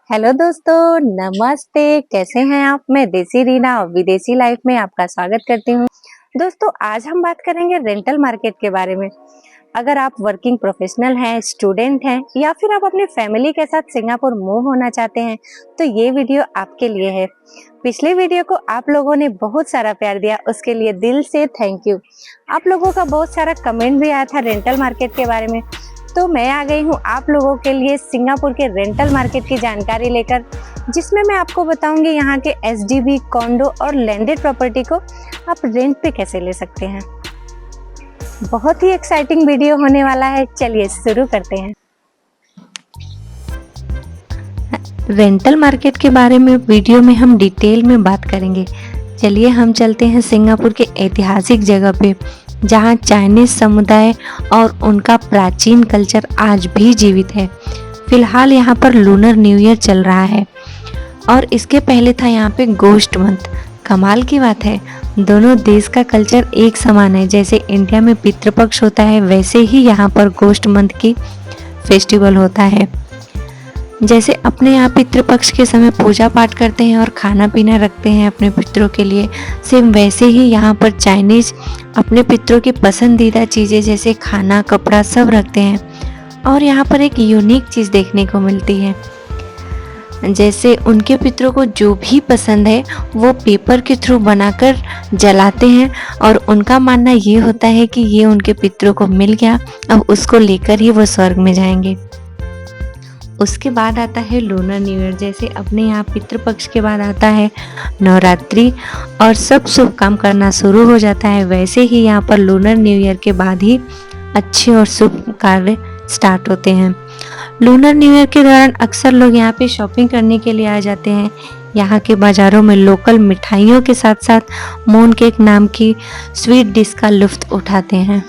Hello दोस्तों, नमस्ते। कैसे हैं आप? मैं देसी रीना विदेशी लाइफ में आपका स्वागत करती हूँ। दोस्तों, आज हम बात करेंगे रेंटल मार्केट के बारे में। अगर आप वर्किंग प्रोफेशनल हैं, स्टूडेंट हैं या फिर आप अपनी फैमिली के साथ सिंगापुर मूव होना चाहते हैं तो ये वीडियो आपके लिए है। पिछले वीडियो को आप लोगों ने बहुत सारा प्यार दिया, उसके लिए दिल से थैंक यू। आप लोगों का बहुत सारा कमेंट भी आया था रेंटल मार्केट के बारे में, तो मैं आ गई हूँ आप लोगों के लिए सिंगापुर के रेंटल मार्केट की जानकारी लेकर, जिसमें मैं आपको बताऊंगी यहाँ के एसडीबी, कॉन्डो और लैंडेड प्रॉपर्टी को आप रेंट पे कैसे ले सकते हैं। बहुत ही एक्साइटिंग वीडियो होने वाला है, चलिए शुरू करते हैं। रेंटल मार्केट के बारे में वीडियो में हम डिटेल में बात करेंगे। चलिए हम चलते हैं सिंगापुर के ऐतिहासिक जगह पे, जहां चाइनीज समुदाय और उनका प्राचीन कल्चर आज भी जीवित है। फिलहाल यहाँ पर लूनर न्यू ईयर चल रहा है और इसके पहले था यहाँ पे गोश्त मंथ। कमाल की बात है, दोनों देश का कल्चर एक समान है। जैसे इंडिया में पितृपक्ष होता है, वैसे ही यहाँ पर गोश्त मंथ की फेस्टिवल होता है। जैसे अपने यहाँ पितृपक्ष के समय पूजा पाठ करते हैं और खाना पीना रखते हैं अपने पितरों के लिए, सेम वैसे ही यहाँ पर चाइनीज अपने पितरों की पसंदीदा चीज़ें जैसे खाना, कपड़ा सब रखते हैं। और यहाँ पर एक यूनिक चीज़ देखने को मिलती है, जैसे उनके पितरों को जो भी पसंद है वो पेपर के थ्रू बनाकर जलाते हैं और उनका मानना ये होता है कि ये उनके पितरों को मिल गया, अब उसको लेकर ही वो स्वर्ग में जाएंगे। उसके बाद आता है लूनर न्यू ईयर। जैसे अपने यहाँ पितृपक्ष के बाद आता है नवरात्रि और सब शुभ काम करना शुरू हो जाता है, वैसे ही यहाँ पर लूनर न्यू ईयर के बाद ही अच्छे और शुभ कार्य स्टार्ट होते हैं। लूनर न्यू ईयर के दौरान अक्सर लोग यहाँ पे शॉपिंग करने के लिए आ जाते हैं। यहाँ के बाज़ारों में लोकल मिठाइयों के साथ साथ मून केक नाम की स्वीट डिश का लुत्फ़ उठाते हैं।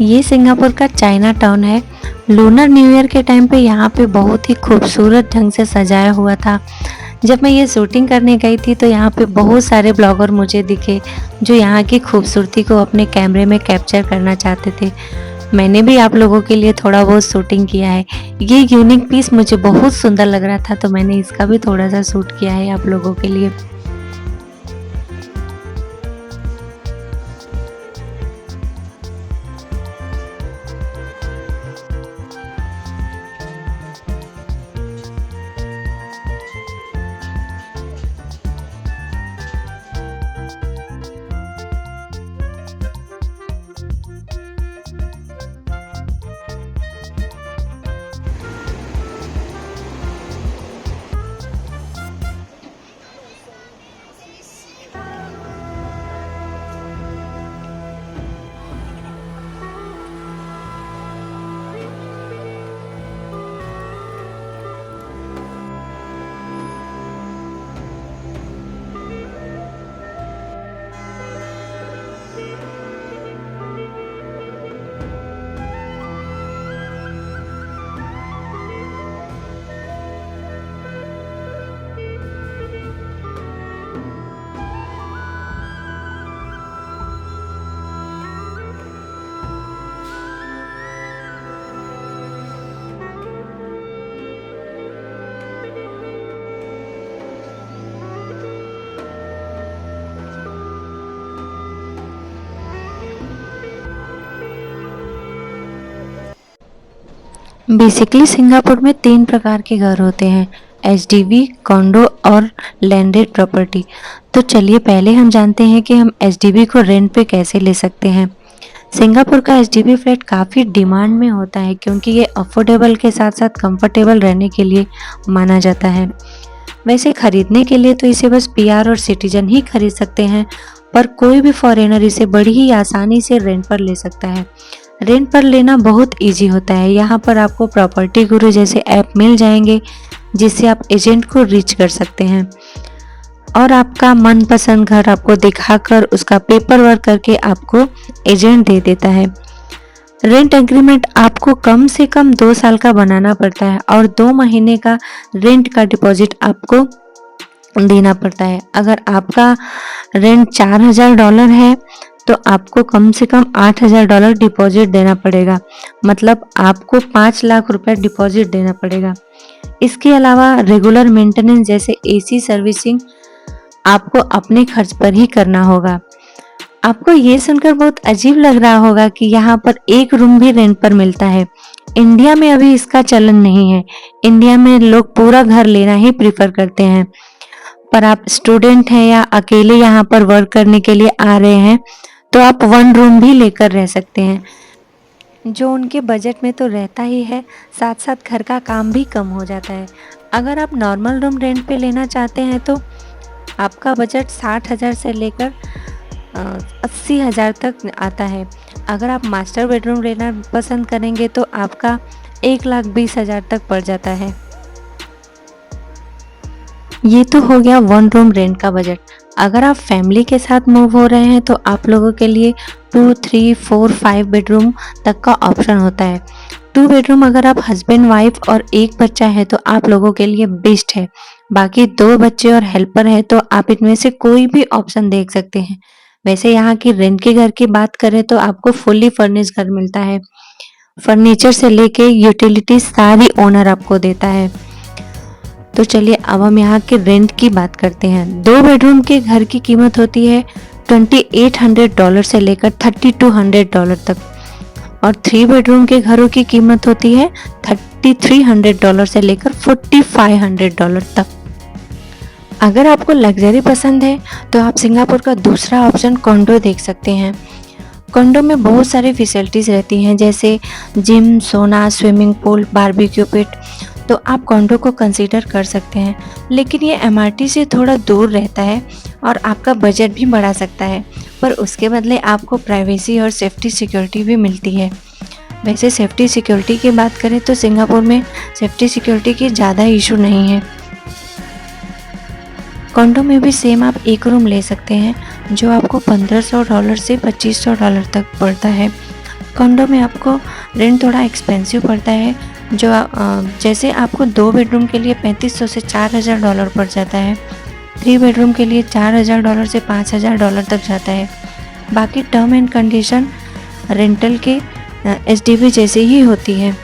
ये सिंगापुर का चाइना टाउन है। लूनर न्यू ईयर के टाइम पे यहाँ पे बहुत ही खूबसूरत ढंग से सजाया हुआ था। जब मैं ये शूटिंग करने गई थी तो यहाँ पे बहुत सारे ब्लॉगर मुझे दिखे जो यहाँ की खूबसूरती को अपने कैमरे में कैप्चर करना चाहते थे। मैंने भी आप लोगों के लिए थोड़ा बहुत शूटिंग किया है। ये यूनिक पीस मुझे बहुत सुंदर लग रहा था तो मैंने इसका भी थोड़ा सा शूट किया है आप लोगों के लिए। बेसिकली सिंगापुर में 3 प्रकार के घर होते हैं, एचडीबी, कॉन्डो और लैंडेड प्रॉपर्टी। तो चलिए पहले हम जानते हैं कि हम एचडीबी को रेंट पे कैसे ले सकते हैं। सिंगापुर का एचडीबी फ्लैट काफ़ी डिमांड में होता है क्योंकि ये अफोर्डेबल के साथ साथ कंफर्टेबल रहने के लिए माना जाता है। वैसे खरीदने के लिए तो इसे बस पीआर और सिटीजन ही खरीद सकते हैं, पर कोई भी फॉरेनर इसे बड़ी ही आसानी से रेंट पर ले सकता है। रेंट पर लेना बहुत इजी होता है। यहाँ पर आपको प्रॉपर्टी गुरु जैसे ऐप मिल जाएंगे जिससे आप एजेंट को रीच कर सकते हैं और आपका मनपसंद घर आपको दिखाकर उसका पेपर वर्क करके आपको एजेंट दे देता है। रेंट एग्रीमेंट आपको कम से कम 2 साल का बनाना पड़ता है और 2 महीने का रेंट का डिपॉजिट आपको देना पड़ता है। अगर आपका रेंट $4000 है तो आपको कम से कम $8000 डिपॉजिट देना पड़ेगा, मतलब आपको 5 लाख रुपए डिपॉजिट देना पड़ेगा। इसके अलावा रेगुलर मेंटेनेंस जैसे एसी सर्विसिंग आपको अपने खर्च पर ही करना होगा। आपको ये सुनकर बहुत अजीब लग रहा होगा कि यहाँ पर एक रूम भी रेंट पर मिलता है। इंडिया में अभी इसका चलन नहीं है। इंडिया में लोग पूरा घर लेना ही प्रिफर करते हैं। पर आप स्टूडेंट हैं या अकेले यहाँ पर वर्क करने के लिए आ रहे हैं तो आप 1 रूम भी लेकर रह सकते हैं, जो उनके बजट में तो रहता ही है, साथ साथ घर का काम भी कम हो जाता है। अगर आप नॉर्मल रूम रेंट पे लेना चाहते हैं तो आपका बजट 60,000 से लेकर 80,000 तक आता है। अगर आप मास्टर बेडरूम लेना पसंद करेंगे तो आपका 1,20,000 तक पड़ जाता है। ये तो हो गया 1 रूम रेंट का बजट। अगर आप फैमिली के साथ मूव हो रहे हैं तो आप लोगों के लिए 2, 3, 4, 5 बेडरूम तक का ऑप्शन होता है। 2 बेडरूम अगर आप हस्बैंड वाइफ और एक बच्चा है तो आप लोगों के लिए बेस्ट है। बाकी 2 बच्चे और हेल्पर है तो आप इनमें से कोई भी ऑप्शन देख सकते हैं। वैसे यहाँ की रेंट के घर की बात करें तो आपको फुल्ली फर्निश्ड घर मिलता है। फर्नीचर से लेके यूटिलिटी सारी ओनर आपको देता है। तो चलिए अब हम यहाँ के रेंट की बात करते हैं। 2 बेडरूम के घर की कीमत होती है $2,800 से लेकर $3,200 तक और 3 बेडरूम के घरों की कीमत होती है $3,300 से लेकर $4,500 तक। अगर आपको लग्जरी पसंद है तो आप सिंगापुर का दूसरा ऑप्शन कॉन्डो देख सकते हैं। कॉन्डो में बहुत सारी फैसिलिटीज़ रहती हैं जैसे जिम, सोना, स्विमिंग पूल, बारबेक्यू पिट, तो आप कॉन्डो को कंसीडर कर सकते हैं। लेकिन ये एमआरटी से थोड़ा दूर रहता है और आपका बजट भी बढ़ा सकता है, पर उसके बदले आपको प्राइवेसी और सेफ्टी सिक्योरिटी भी मिलती है। वैसे सेफ्टी सिक्योरिटी की बात करें तो सिंगापुर में सेफ्टी सिक्योरिटी की ज़्यादा इशू नहीं है। कॉन्डो में भी सेम आप 1 रूम ले सकते हैं जो आपको $1,500 से $2,500 तक पड़ता है। कॉन्डो में आपको रेंट थोड़ा एक्सपेंसिव पड़ता है, जो जैसे आपको 2 बेडरूम के लिए $3,500 से $4,000 पड़ जाता है। 3 बेडरूम के लिए $4,000 से $5,000 तक जाता है। बाकी टर्म एंड कंडीशन रेंटल के एसडीवी जैसे ही होती है।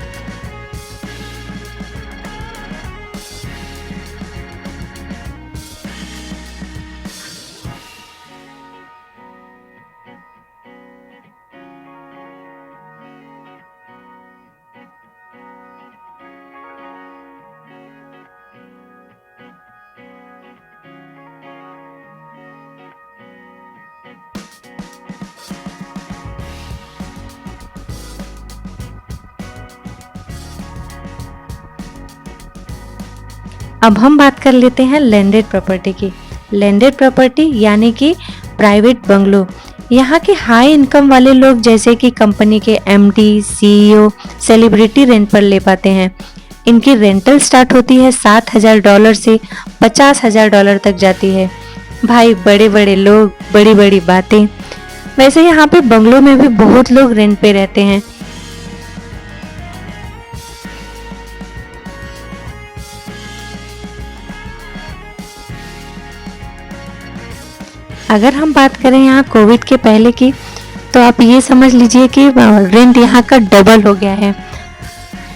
अब हम बात कर लेते हैं लैंडेड प्रॉपर्टी की। लैंडेड प्रॉपर्टी यानी कि प्राइवेट बंगलो। यहाँ के हाई इनकम वाले लोग जैसे कि कंपनी के एमडी, सीईओ, सेलिब्रिटी रेंट पर ले पाते हैं। इनकी रेंटल स्टार्ट होती है $7,000 से $50,000 तक जाती है। भाई बड़े बड़े लोग, बड़ी बड़ी बातें। वैसे यहाँ पे बंगलों में भी बहुत लोग रेंट पे रहते हैं। अगर हम बात करें यहाँ कोविड के पहले की तो आप ये समझ लीजिए कि रेंट यहाँ का डबल हो गया है।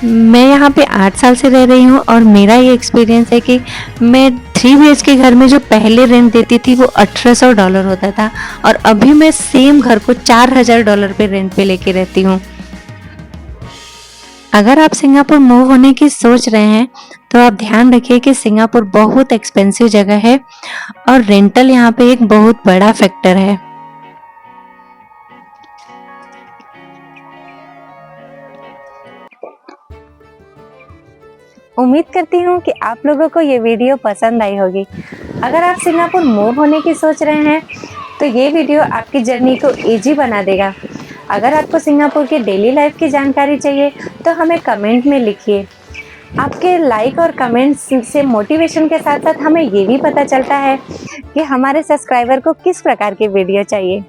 मैं यहाँ पे 8 साल से रह रही हूँ और मेरा ये एक्सपीरियंस है कि मैं 3 BHK के घर में जो पहले रेंट देती थी वो $1,800 होता था और अभी मैं सेम घर को $4,000 पे रेंट पे लेके रहती हूँ। अगर आप सिंगापुर मूव होने की सोच रहे हैं तो आप ध्यान रखिए कि सिंगापुर बहुत एक्सपेंसिव जगह है और रेंटल यहाँ पे एक बहुत बड़ा फैक्टर है। उम्मीद करती हूँ कि आप लोगों को ये वीडियो पसंद आई होगी। अगर आप सिंगापुर मूव होने की सोच रहे हैं तो ये वीडियो आपकी जर्नी को इजी बना देगा। अगर आपको सिंगापुर की डेली लाइफ की जानकारी चाहिए तो हमें कमेंट में लिखिए। आपके लाइक और कमेंट्स से मोटिवेशन के साथ साथ हमें ये भी पता चलता है कि हमारे सब्सक्राइबर को किस प्रकार की वीडियो चाहिए।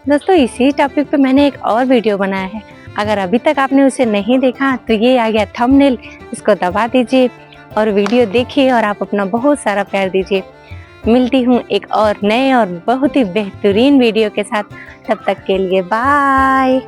दोस्तों, इसी टॉपिक पे मैंने एक और वीडियो बनाया है। अगर अभी तक आपने उसे नहीं देखा तो ये आ गया थंबनेल, इसको दबा दीजिए और वीडियो देखिए और आप अपना बहुत सारा प्यार दीजिए। मिलती हूँ एक और नए और बहुत ही बेहतरीन वीडियो के साथ, तब तक के लिए बाय।